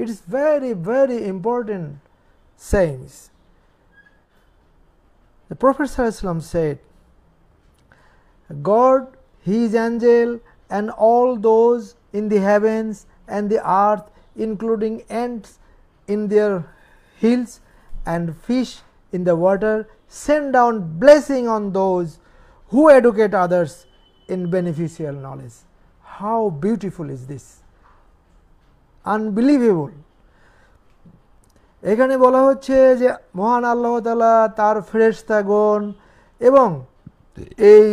It is very, very important sayings. The Prophet ﷺ said, God, His angel, and all those in the heavens and the earth, including ants in their hills and fish in the water, send down blessing on those who educate others in beneficial knowledge. How beautiful is this! Unbelievable. এখানে বলা হচ্ছে যে মহান আল্লাহ তাআলা তার ফেরেশতাগণ এবং এই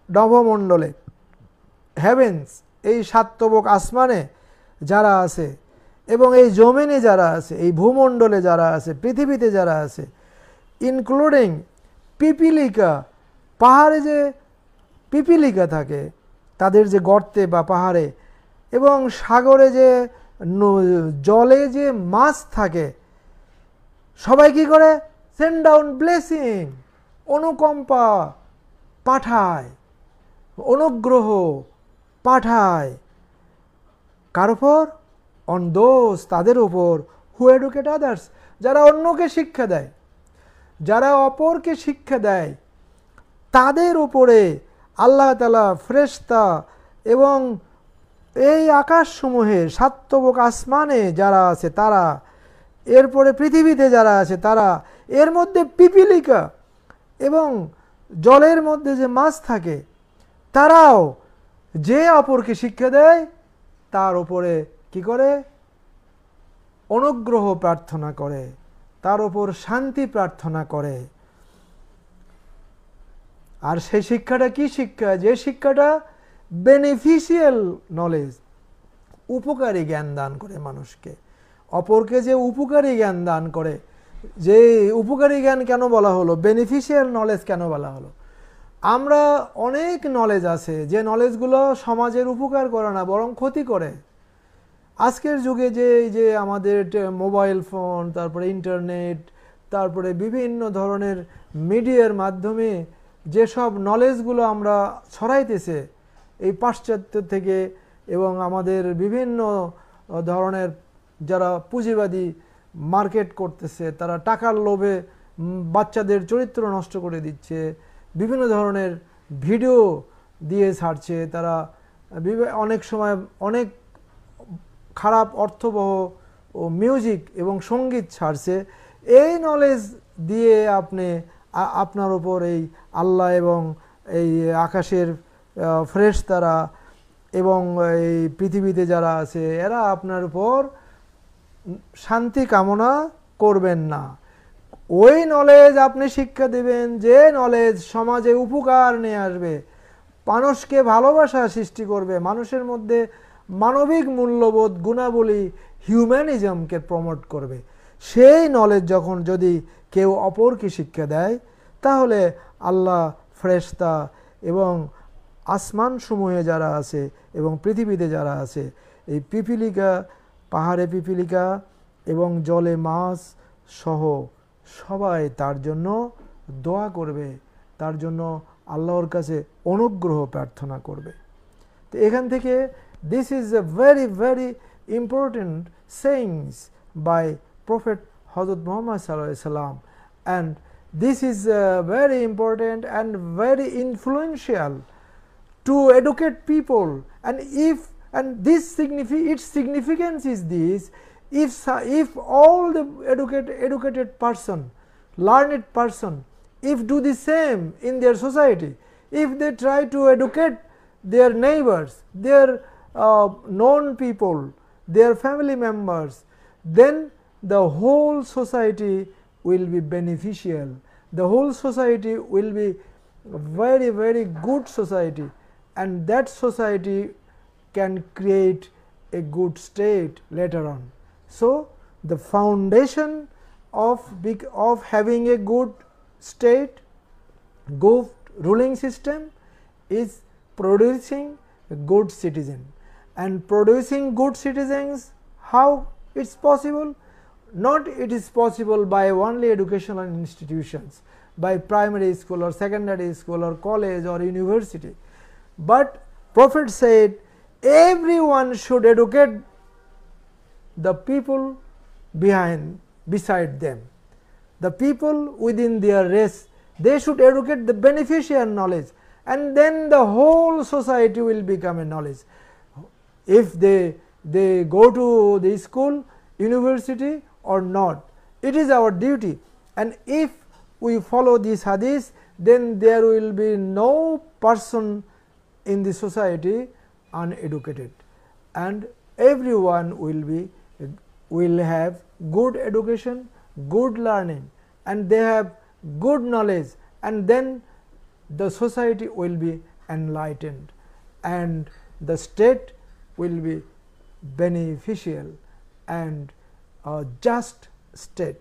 নভমণ্ডলে heavens এই সাতবক আসমানে যারা আছে এবং এই জমিনে যারা আছে, এই ভূমণ্ডলে যারা আছে, পৃথিবীতে যারা আছে, ইনক্লুডিং পিপিলিকা, পাহাড়ে যে পিপিলিকা থাকে তাদের যে গর্তে বা পাহাড়ে, এবং সাগরে যে জলে যে মাছ থাকে, সবাই কি করে? সেন্ড ডাউন ব্লেসিং, অনুকম্পা পাঠায়, অনুগ্রহ পাঠায়। কার উপর? অন দোজ, তাদের উপর, হু এডুকেট আদার্স, যারা অন্যকে শিক্ষা দেয়, যারা অপরকে শিক্ষা দেয়, তাদের উপরে আল্লাহ তাআলা ফেরেশতা এবং এই আকাশসমূহে সাতবক আসমানে যারা আছে তারা, এরপরে পৃথিবীতে যারা আছে তারা, এর মধ্যে পিপিলিকা এবং জলের মধ্যে যে মাছ থাকে, তারাও যে অপরকে শিক্ষা দেয় তার উপরে কি করে? অনুগ্রহ প্রার্থনা করে, তার উপর শান্তি প্রার্থনা করে। আর সেই শিক্ষাটা কি শিক্ষা? যে শিক্ষাটা বেনিফিশিয়াল নলেজ, উপকারী জ্ঞান দান করে মানুষকে, অপরকে যে উপকারী জ্ঞান দান করে। যে উপকারী জ্ঞান কেন বলা হলো? বেনিফিশিয়াল নলেজ কেন বলা হলো? আমরা অনেক নলেজ আছে যে নলেজগুলো সমাজের উপকার করে না, বরং ক্ষতি করে। আজকের যুগে যে আমাদের মোবাইল ফোন, তারপরে ইন্টারনেট, তারপরে বিভিন্ন ধরনের মিডিয়ার মাধ্যমে যেসব নলেজগুলো আমরা ছড়াইতেছে এই পাশ্চাত্য থেকে, এবং আমাদের বিভিন্ন ধরনের যারা পুঁজিবাদী মার্কেট করতেছে, তারা টাকার লোভে বাচ্চাদের চরিত্র নষ্ট করে দিচ্ছে, বিভিন্ন ধরনের ভিডিও দিয়ে ছাড়ছে, তারা অনেক সময় অনেক খারাপ অর্থবহ ও মিউজিক এবং সঙ্গীত ছাড়ছে। এই নলেজ দিয়ে আপনার উপর এই আল্লাহ এবং এই আকাশের ফেরেশতারা এবং এই পৃথিবীতে যারা আছে এরা আপনার উপর শান্তি কামনা করবেন না। ওই নলেজ আপনি শিক্ষা দেবেন যে নলেজ সমাজে উপকার নিয়ে আসবে, মানুষকে ভালোবাসা সৃষ্টি করবে, মানুষের মধ্যে মানবিক মূল্যবোধ, গুণাবলী, হিউম্যানিজমকে প্রমোট করবে। সেই নলেজ যখন যদি কেউ অপরকে শিক্ষা দেয়, তাহলে আল্লাহ, ফেরেশতা এবং আসমান সমূহে যারা আছে এবং পৃথিবীতে যারা আছে, এই পিপিলিকা, পাহাড়ে পিপিলিকা এবং জলে মাছ সহ সবাই তার জন্য দোয়া করবে, তার জন্য আল্লাহর কাছে অনুগ্রহ প্রার্থনা করবে। তো এখান থেকে this is a very, very important sayings by Prophet Hazrat Muhammad sallallahu alaihi wasallam, and this is very important and very influential to educate people. And its significance is this: if all the educated person, learned person, if do the same in their society, if they try to educate their neighbors, their known people, their family members, then the whole society will be beneficial. The whole society will be very, very good society, and that society can create a good state later on. So the foundation of having a good state, good ruling system, is producing a good citizen. And producing good citizens, how it's possible? Not it is possible by only educational institutions, by primary school or secondary school or college or university, but Prophet said everyone should educate the people beside them. The people within their race, they should educate the beneficial knowledge, and then the whole society will become a knowledge. If they go to the school, university or not, it is our duty. And if we follow this hadith, then there will be no person in the society uneducated, and everyone will have good education, good learning, and they have good knowledge, and then the society will be enlightened, and the state will be beneficial and a just state.